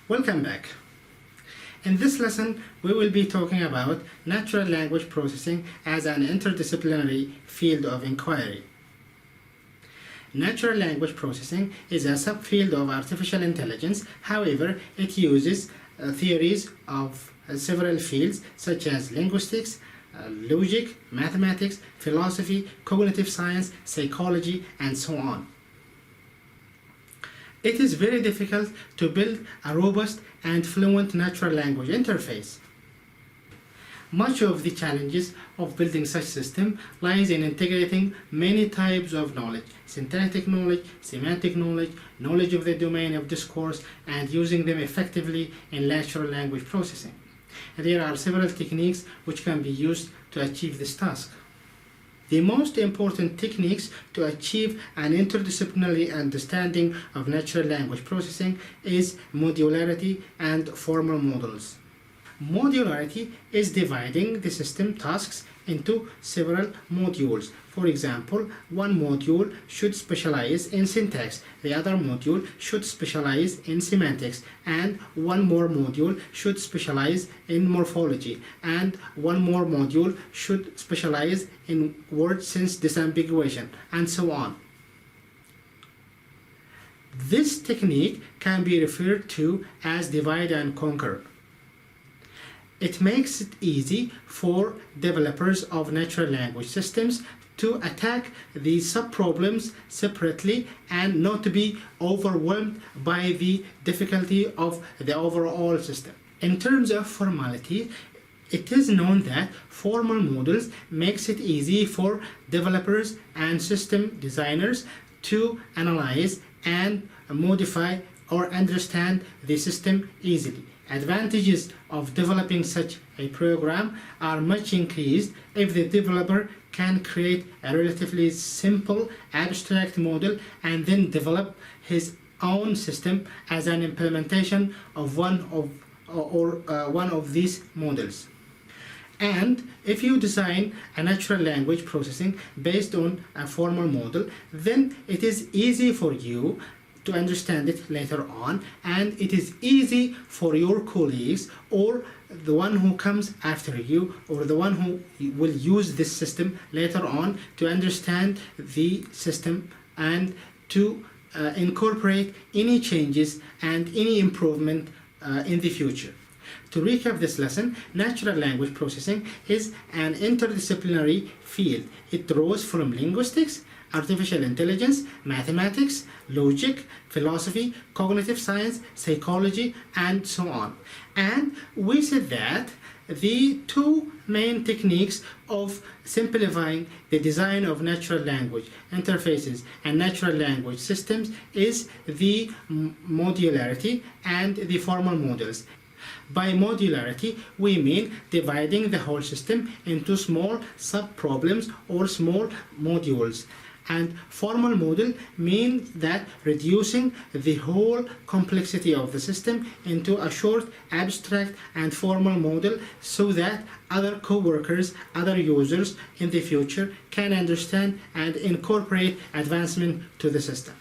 Welcome back. In this lesson, we will be talking about natural language processing as an interdisciplinary field of inquiry. Natural language processing is a subfield of artificial intelligence. However, it uses theories of several fields such as linguistics, logic, mathematics, philosophy, cognitive science, psychology, and so on. It is very difficult to build a robust and fluent natural language interface. Much of the challenges of building such system lies in integrating many types of knowledge: syntactic knowledge, semantic knowledge, knowledge of the domain of discourse, and using them effectively in natural language processing. There are several techniques which can be used to achieve this task. The most important techniques to achieve an interdisciplinary understanding of natural language processing is modularity and formal models. Modularity is dividing the system tasks into several modules. For example, one module should specialize in syntax, the other module should specialize in semantics, and one more module should specialize in morphology, and one more module should specialize in word sense disambiguation, and so on. This technique can be referred to as divide and conquer. It makes it easy for developers of natural language systems to attack the sub-problems separately and not to be overwhelmed by the difficulty of the overall system. In terms of formality, it is known that formal models makes it easy for developers and system designers to analyze and modify or understand the system easily. Advantages of developing such a program are much increased if the developer can create a relatively simple abstract model and then develop his own system as an implementation of one of these models. And if you design a natural language processing based on a formal model, then it is easy for you to understand it later on, and it is easy for your colleagues or the one who comes after you or the one who will use this system later on to understand the system and to incorporate any changes and any improvement in the future. To recap this lesson, natural language processing is an interdisciplinary field. It draws from linguistics, artificial intelligence, mathematics, logic, philosophy, cognitive science, psychology, and so on. And we said that the two main techniques of simplifying the design of natural language interfaces and natural language systems is the modularity and the formal models. By modularity, we mean dividing the whole system into small sub-problems or small modules. And formal model means that reducing the whole complexity of the system into a short, abstract, and formal model so that other co-workers, other users in the future can understand and incorporate advancement to the system.